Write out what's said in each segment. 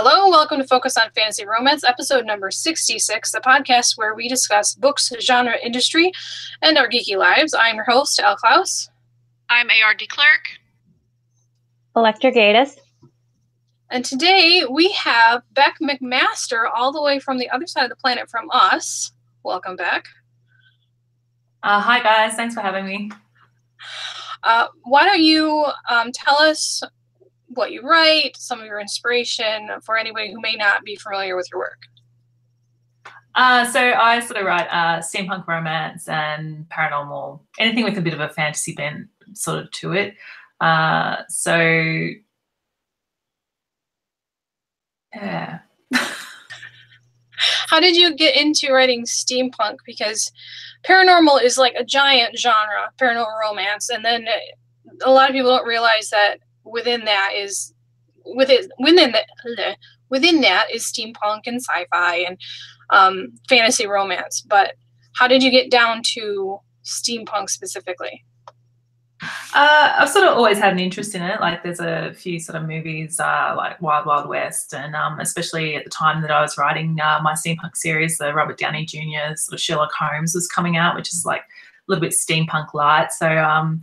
Hello, welcome to Focus on Fantasy Romance, episode number 66, the podcast where we discuss books, genre, industry, and our geeky lives. I'm your host, Elle. I'm ARD Clerk. Electra Gatus. And today we have Bec McMaster all the way from the other side of the planet from us. Welcome, Bec. Hi, guys. Thanks for having me. Why don't you tell us what you write, some of your inspiration for anybody who may not be familiar with your work. So I sort of write steampunk romance and paranormal, anything with a bit of a fantasy bent sort of to it. Yeah. How did you get into writing steampunk? Because paranormal is like a giant genre, paranormal romance, and then a lot of people don't realize that within that is steampunk and sci-fi and fantasy romance. But how did you get down to steampunk specifically? I've sort of always had an interest in it. Like there's a few sort of movies like Wild Wild West, and especially at the time that I was writing my steampunk series, the Robert Downey Jr. sort of Sherlock Holmes was coming out, which is like a little bit steampunk light. So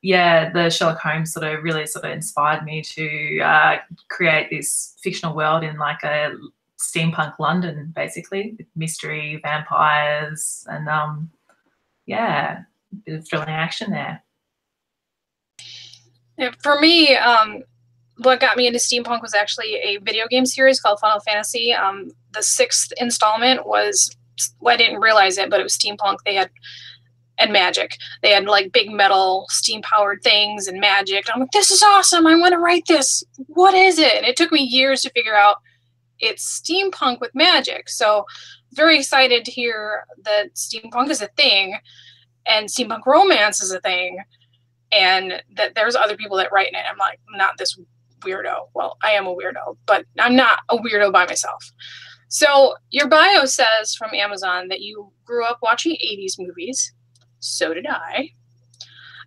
yeah, the Sherlock Holmes sort of really sort of inspired me to create this fictional world in like a steampunk London, basically, with mystery, vampires, and yeah, a bit of thrilling action there. Yeah, for me, what got me into steampunk was actually a video game series called Final Fantasy. The 6th installment was, well, I didn't realize it, but it was steampunk. And magic. They had like big metal steam-powered things and magic. I'm like, this is awesome. I want to write this. What is it? And it took me years to figure out it's steampunk with magic. So very excited to hear that steampunk is a thing and steampunk romance is a thing and that there's other people that write in it. I'm like, not this weirdo. Well, I am a weirdo, but I'm not a weirdo by myself. So your bio says from Amazon that you grew up watching 80s movies. So did I.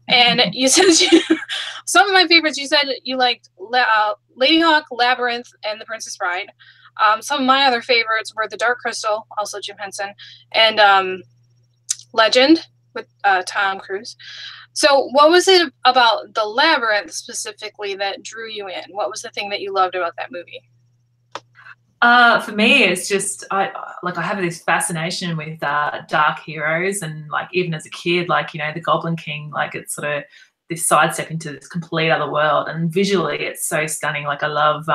And you said some of my favorites, you said you liked Lady Hawk, Labyrinth, and The Princess Bride. Some of my other favorites were The Dark Crystal, also Jim Henson, and Legend with Tom Cruise. So what was it about The Labyrinth specifically that drew you in? What was the thing that you loved about that movie? For me, it's just I have this fascination with dark heroes, and like even as a kid, like, you know, the Goblin King, like it's sort of this sidestep into this complete other world, and visually it's so stunning. Like I love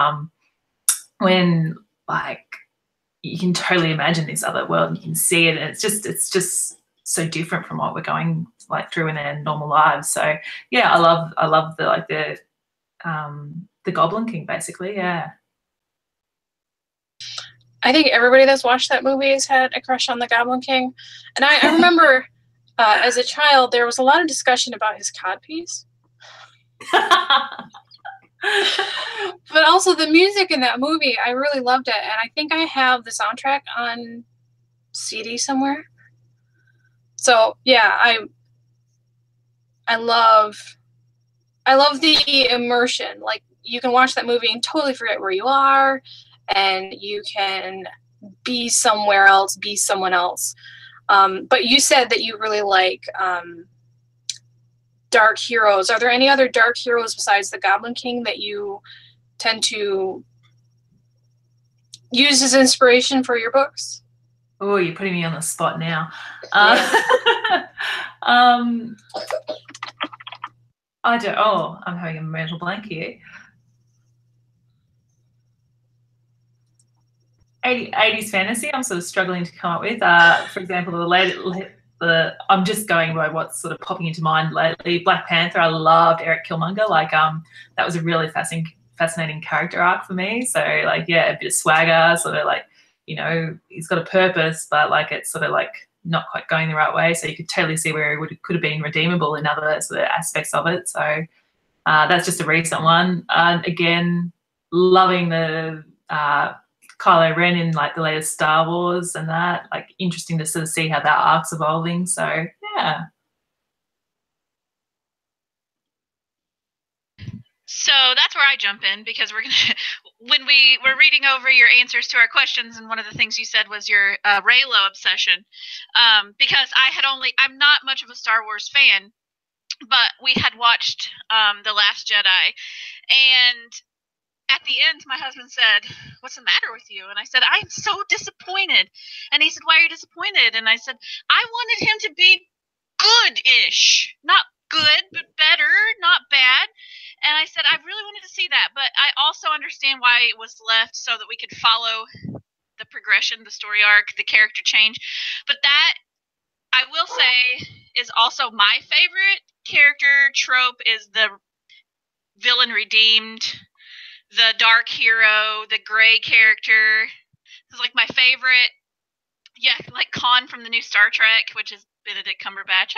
when like you can totally imagine this other world and you can see it, and it's just so different from what we're going like through in our normal lives. So yeah, I love the Goblin King basically. Yeah. I think everybody that's watched that movie has had a crush on the Goblin King. And I remember as a child, there was a lot of discussion about his codpiece. But also the music in that movie, I really loved it. And I think I have the soundtrack on CD somewhere. So yeah, I love the immersion. Like you can watch that movie and totally forget where you are. And you can be somewhere else, be someone else. But you said that you really like dark heroes. Are there any other dark heroes besides the Goblin King that you tend to use as inspiration for your books? Oh, you're putting me on the spot now. Yeah. I'm having a mental blank here. 80s fantasy, I'm sort of struggling to come up with. For example, I'm just going by what's sort of popping into mind lately. Black Panther, I loved Eric Killmonger. Like, that was a really fascinating character arc for me. So, like, yeah, a bit of swagger, sort of like, you know, he's got a purpose, but like it's sort of like not quite going the right way. So you could totally see where he could have been redeemable in other sort of aspects of it. So that's just a recent one. Again, loving the Kylo Ren in like the latest Star Wars and that, like interesting to sort of see how that arc's evolving. So yeah. So that's where I jump in because when we were reading over your answers to our questions, and one of the things you said was your Reylo obsession, because I'm not much of a Star Wars fan, but we had watched The Last Jedi, and at the end, my husband said, "What's the matter with you?" And I said, "I'm so disappointed." And he said, "Why are you disappointed?" And I said, "I wanted him to be good-ish. Not good, but better, not bad." And I said, "I really wanted to see that." But I also understand why it was left, so that we could follow the progression, the story arc, the character change. But that, I will say, is also my favorite character trope, is the villain redeemed, the dark hero, the gray character. It's like my favorite. Yeah, like Khan from the new Star Trek, which is Benedict Cumberbatch.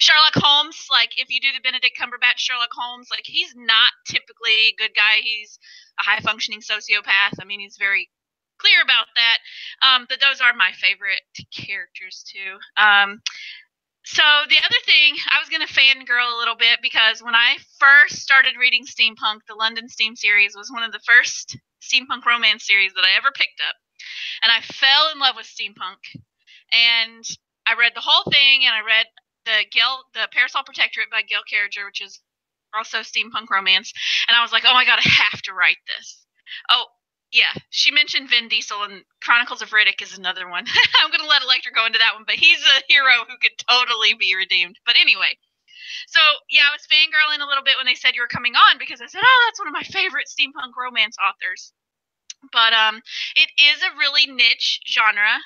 Sherlock Holmes, like if you do the Benedict Cumberbatch Sherlock Holmes, like he's not typically a good guy. He's a high functioning sociopath. I mean, he's very clear about that. But those are my favorite characters too. So the other thing, I was going to fangirl a little bit, because when I first started reading Steampunk, the London Steam series was one of the first steampunk romance series that I ever picked up. And I fell in love with steampunk. And I read the whole thing, and I read the Parasol Protectorate by Gail Carriger, which is also steampunk romance. And I was like, oh my God, I have to write this. Oh, yeah, she mentioned Vin Diesel, and Chronicles of Riddick is another one. I'm going to let Electra go into that one, but he's a hero who could totally be redeemed. But anyway, so yeah, I was fangirling a little bit when they said you were coming on, because I said, oh, that's one of my favorite steampunk romance authors. But it is a really niche genre.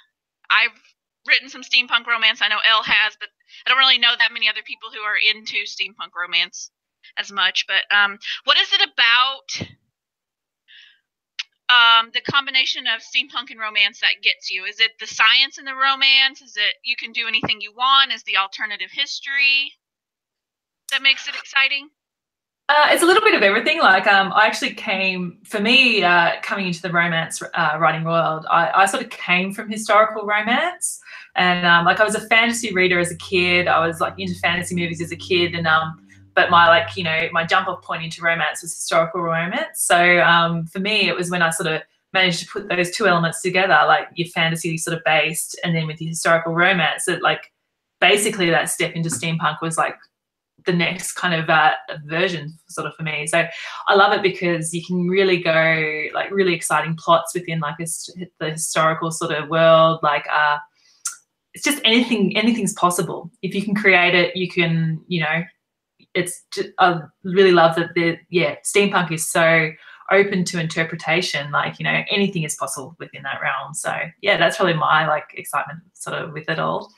I've written some steampunk romance. I know Elle has, but I don't really know that many other people who are into steampunk romance as much. But what is it about the combination of steampunk and romance that gets you? Is it the science in the romance? Is it you can do anything you want? Is the alternative history that makes it exciting? It's a little bit of everything. Like, I actually came, for me, coming into the romance writing world, I sort of came from historical romance, and like I was a fantasy reader as a kid. I was like into fantasy movies as a kid, and but my my jump off point into romance was historical romance. So for me, it was when I sort of managed to put those two elements together, like your fantasy sort of based, and then with the historical romance, that like basically that step into steampunk was like the next kind of version sort of for me. So I love it because you can really go like really exciting plots within like the historical sort of world. Like it's just anything's possible. If you can create it, you can, it's just, I really love that steampunk is so open to interpretation. Like, anything is possible within that realm. So yeah, that's really my like excitement sort of with it all.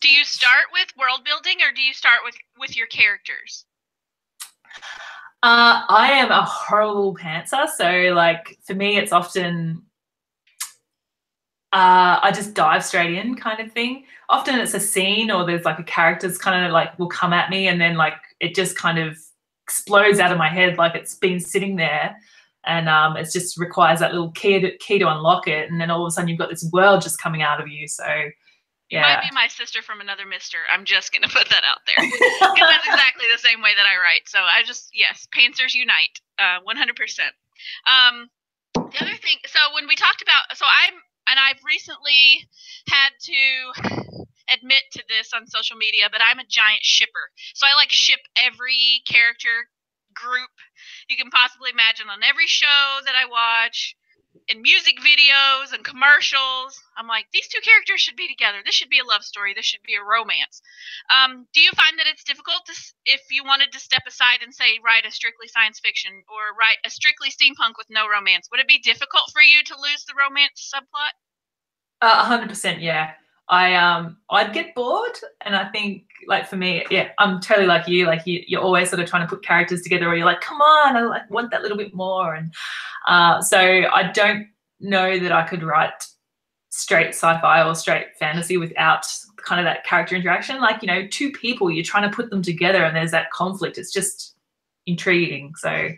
Do you start with world building, or do you start with your characters? I am a horrible pantser, so like for me, it's often I just dive straight in, kind of thing. Often it's a scene, or there's like a character's kind of like will come at me, and then like it just kind of explodes out of my head, like it's been sitting there, and it just requires that little key to unlock it, and then all of a sudden you've got this world just coming out of you. So. Yeah. Might be my sister from another mister. I'm just going to put that out there. Because that's exactly the same way that I write. So yes, pantsers unite, 100%. The other thing, so when we talked about, I've recently had to admit to this on social media, but I'm a giant shipper. So I like ship every character group you can possibly imagine on every show that I watch. In music videos and commercials, I'm like, these two characters should be together. This should be a love story. This should be a romance. Do you find that it's difficult if you wanted to step aside and say, write a strictly science fiction or write a strictly steampunk with no romance? Would it be difficult for you to lose the romance subplot? 100%, yeah. I'd get bored, and I think like for me, yeah, I'm totally like you. Like you're always sort of trying to put characters together, or you're like, come on, I like want that little bit more, and so I don't know that I could write straight sci-fi or straight fantasy without kind of that character interaction. Like two people, you're trying to put them together, and there's that conflict. It's just intriguing. So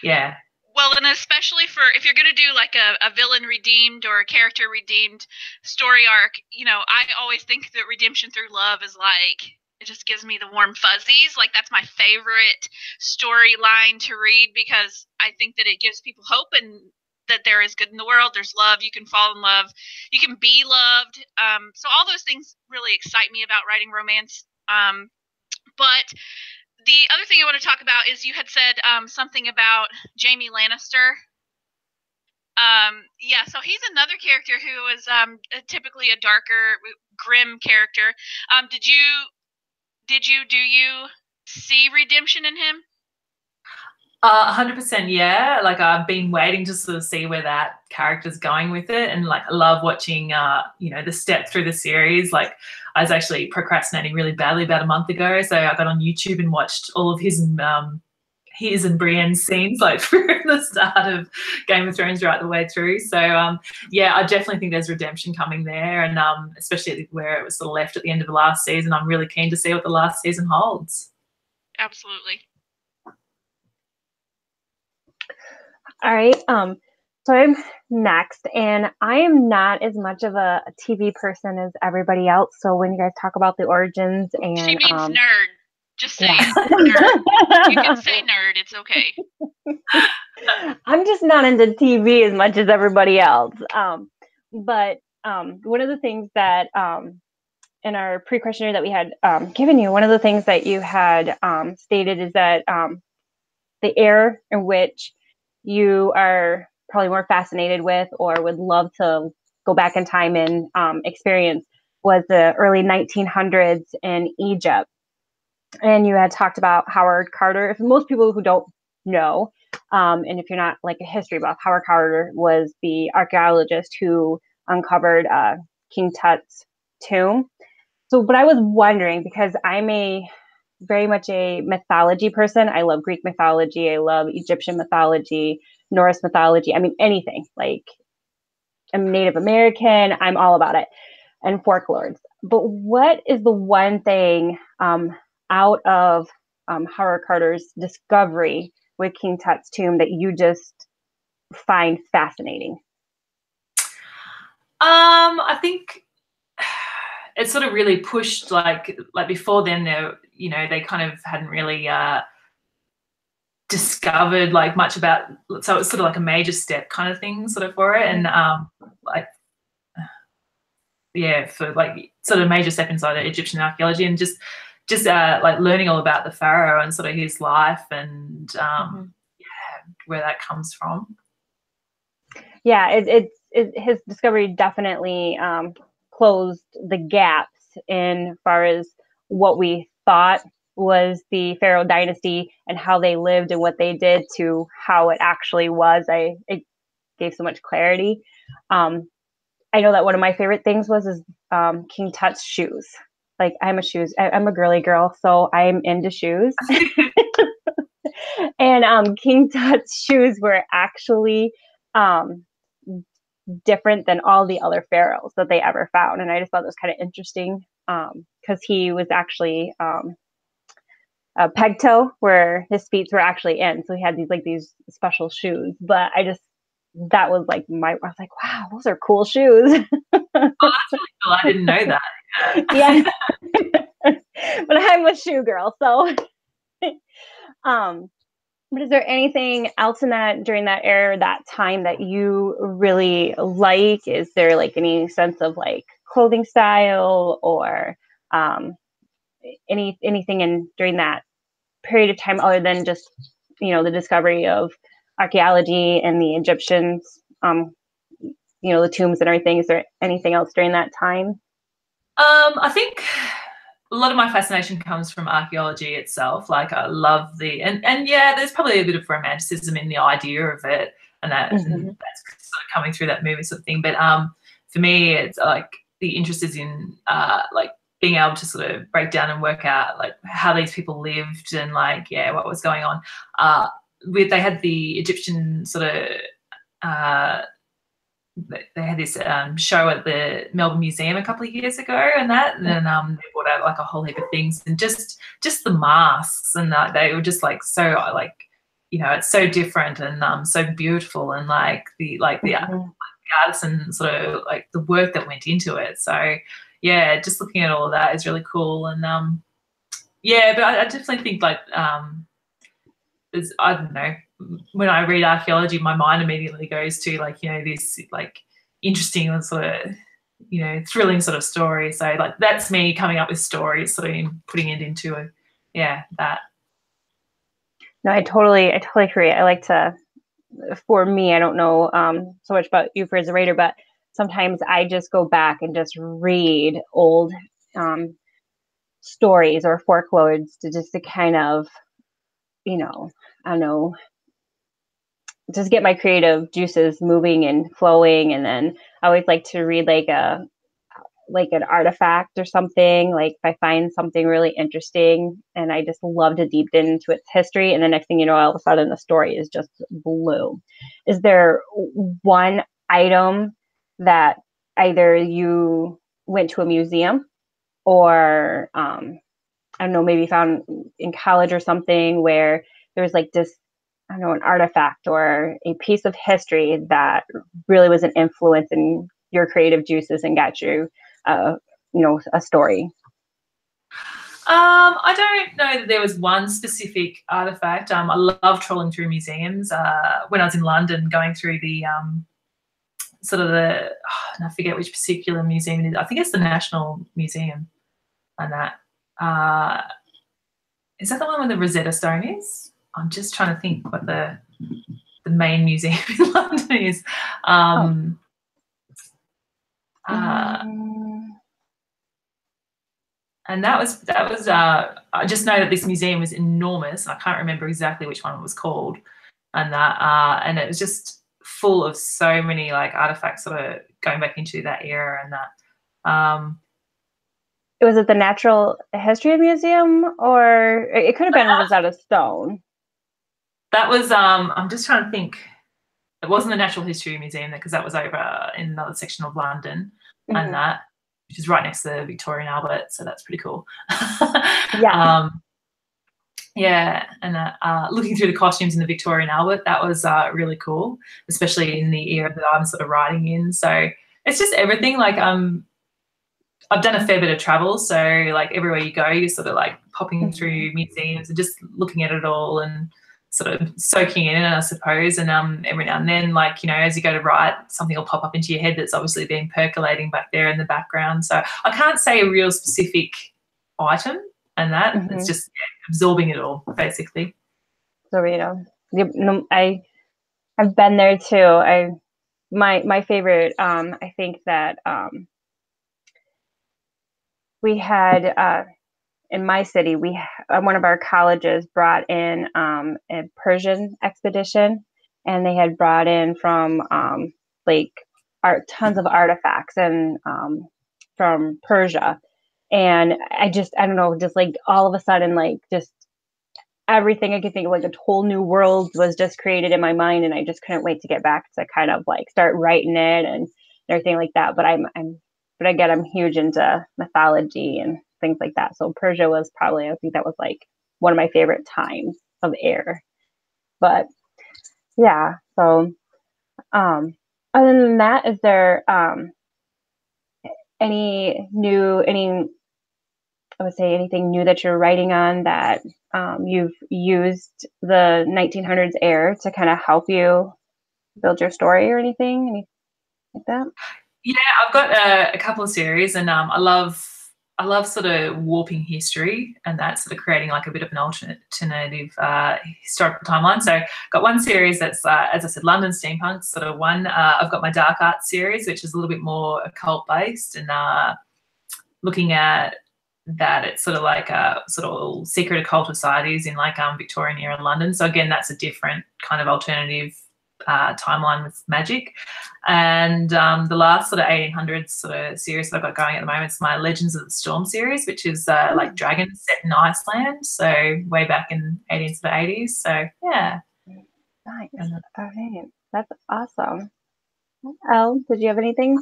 yeah. Well, and especially for if you're going to do like a villain redeemed or a character redeemed story arc, I always think that redemption through love is like it just gives me the warm fuzzies. Like, that's my favorite storyline to read, because I think that it gives people hope, and that there is good in the world. There's love. You can fall in love. You can be loved. So all those things really excite me about writing romance. But the other thing I want to talk about is, you had said something about Jaime Lannister. Yeah, so he's another character who is typically a darker, grim character. Do you see redemption in him? 100%, yeah. Like, I've been waiting to sort of see where that character's going with it, and like I love watching the step through the series. Like, I was actually procrastinating really badly about a month ago, so I got on YouTube and watched all of his and Brienne's scenes, like from the start of Game of Thrones right the way through. So yeah, I definitely think there's redemption coming there, and especially where it was sort of left at the end of the last season. I'm really keen to see what the last season holds. Absolutely. All right. So I'm next, and I am not as much of a TV person as everybody else. So when you guys talk about the origins and she means nerd. Just say yeah. it. Nerd. You can say nerd. It's okay. I'm just not into TV as much as everybody else. But one of the things that in our pre-questionnaire that we had given you, one of the things that you had stated is that the era in which you are probably more fascinated with or would love to go back in time and experience was the early 1900s in Egypt. And you had talked about Howard Carter. If most people who don't know, and if you're not like a history buff, Howard Carter was the archaeologist who uncovered King Tut's tomb. So, but I was wondering, because I'm very much a mythology person. I love Greek mythology. I love Egyptian mythology, Norse mythology. I mean, anything. Like, I'm Native American. I'm all about it. And folklore. But what is the one thing out of Howard Carter's discovery with King Tut's tomb that you just find fascinating? I think it sort of really pushed, like before then, they kind of hadn't really discovered like much about, so it was sort of like a major step kind of thing sort of for it. And for like sort of a major step inside of Egyptian archaeology, and just like learning all about the pharaoh and sort of his life and where that comes from. Yeah, his discovery definitely closed the gaps in far as what we thought was the Pharaoh dynasty and how they lived and what they did to how it actually was. It gave so much clarity. I know that one of my favorite things was King Tut's shoes. Like, I'm a girly girl, so I'm into shoes. And King Tut's shoes were actually different than all the other pharaohs that they ever found. And I just thought it was kind of interesting because he was actually a peg toe where his feet were actually in. So he had these special shoes. But that was like I was like, wow, those are cool shoes. Oh, that's really cool. I didn't know that. Yeah. But I'm a shoe girl, so but is there anything else during that era, that time, that you really like? Is there like any sense of like clothing style or anything during that period of time other than just the discovery of archaeology and the Egyptians, the tombs and everything? Is there anything else during that time? I think a lot of my fascination comes from archaeology itself. Like, I love and yeah, there's probably a bit of romanticism in the idea of it, and and that's sort of coming through that movie sort of thing. But for me, it's like the interest is in like being able to sort of break down and work out like how these people lived and like what was going on. They had the Egyptian sort of they had this show at the Melbourne Museum a couple of years ago, and then they brought out like a whole heap of things, and just the masks, and they were just like so like it's so different and so beautiful, and like the artisan sort of like the work that went into it. So yeah, just looking at all of that is really cool. And yeah, but I definitely think like there's, I don't know, when I read archaeology, my mind immediately goes to like, you know, this like interesting and sort of, you know, thrilling sort of story. So like that's me coming up with stories, sort of putting it into a, yeah, that. No, I totally agree. I like to, for me, I don't know so much about you for as a writer, but sometimes I just go back and just read old stories or folklores to kind of, you know, I don't know, just get my creative juices moving and flowing. And then I always like to read like an artifact or something, like if I find something really interesting and I just love to deep into its history, and the next thing you know, all of a sudden the story is just blue. Is there one item that either you went to a museum or I don't know, maybe found in college or something where there was like this, I don't know, an artifact or a piece of history that really was an influence in your creative juices and got you, you know, a story? I don't know that there was one specific artifact. I love trolling through museums. When I was in London, going through the sort of the, and I forget which particular museum it is. I think it's the National Museum, and that is that the one where the Rosetta Stone is? I'm just trying to think what the main museum in London is. And that was I just know that this museum was enormous. I can't remember exactly which one it was called, and that and it was just full of so many like artifacts sort of going back into that era, and that was it the Natural History Museum, or it could have been Rosetta Stone? That was I'm just trying to think. It wasn't the Natural History Museum because that was over in another section of London, and that, which is right next to the Victorian Albert, so that's pretty cool. Yeah. Yeah, and looking through the costumes in the Victorian Albert, that was really cool, especially in the era that I'm sort of writing in. So it's just everything. Like I've done a fair bit of travel, so like everywhere you go, you're sort of like popping through museums and just looking at it all and sort of soaking it in, I suppose. And every now and then, like, you know, as you go to write, something will pop up into your head that's obviously been percolating back there in the background. So I can't say a real specific item, and that it's just absorbing it all, basically. So, you know, I've been there too. My favorite, I think that we had in my city, one of our colleges brought in a Persian expedition, and they had brought in from like tons of artifacts and from Persia. And I don't know, just like all of a sudden, like just everything I could think of, like a whole new world was just created in my mind, and I just couldn't wait to get back to kind of like start writing it and everything like that. But but again, I'm huge into mythology and things like that. So Persia was probably, I think that was like one of my favorite times of air. But yeah, so other than that, is there anything new that you're writing on that you've used the 1900s air to kind of help you build your story or anything like that? Yeah, I've got a couple of series, and I love sort of warping history and that, sort of creating like a bit of an alternative historical timeline. So I've got one series that's, as I said, London Steampunk sort of one. I've got my Dark Art series, which is a little bit more occult based, and looking at that, it's sort of like sort of secret occult societies in like Victorian era London. So again, that's a different kind of alternative timeline with magic. And the last sort of 1800s sort of series that I've got going at the moment is my Legends of the Storm series, which is like dragons set in Iceland, so way back in 1880s. So yeah. Nice. All right, that's awesome. Elle, did you have anything?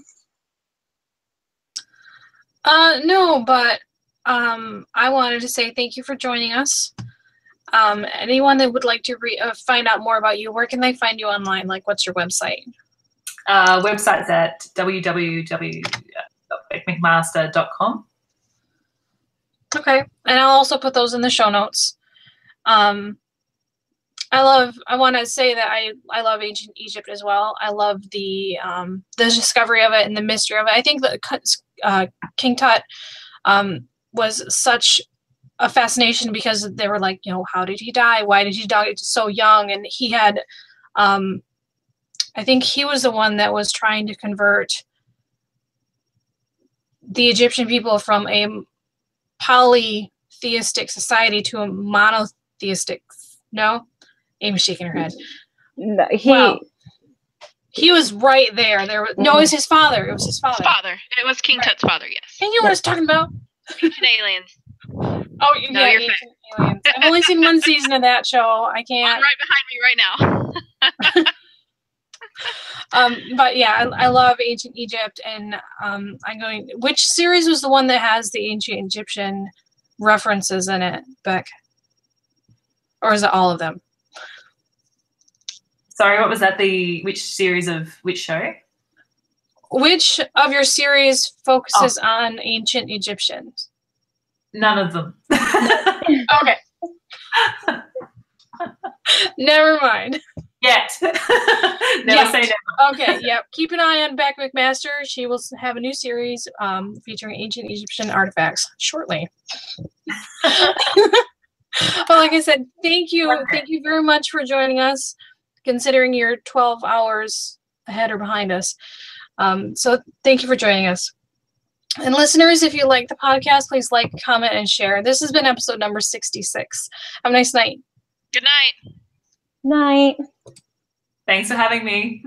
No, but I wanted to say thank you for joining us. Anyone that would like to find out more about you, where can they find you online? Like, what's your website? Website's at www.becmcmaster.com. Okay, and I'll also put those in the show notes. I want to say that I love ancient Egypt as well. I love the discovery of it and the mystery of it. I think that King Tut was such a fascination because they were like, how did he die? Why did he die so young? And he had, I think he was the one that was trying to convert the Egyptian people from a polytheistic society to a monotheistic. No? Amy's shaking her head. No, he was right there. No, it was his father. It was his father. It was King Tut's father, yes. And you know what I was talking about? Ancient aliens. Oh, No, yeah, you're Ancient Aliens. I've only seen one season of that show. I can't. One right behind me right now. But yeah, I love ancient Egypt, and I'm going. Which series was the one that has the ancient Egyptian references in it, Bec? Or is it all of them? Sorry, what was that? Which series of which show? Which of your series focuses on ancient Egyptians? None of them. Okay. Never mind. Yet. Never say never. Okay, yep. Keep an eye on Bec McMaster. She will have a new series featuring ancient Egyptian artifacts shortly. But like I said, thank you. Thank you very much for joining us, considering you're 12 hours ahead or behind us. So thank you for joining us. And listeners, if you like the podcast, please like, comment, and share. This has been episode number 66. Have a nice night. Good night. Night. Thanks for having me.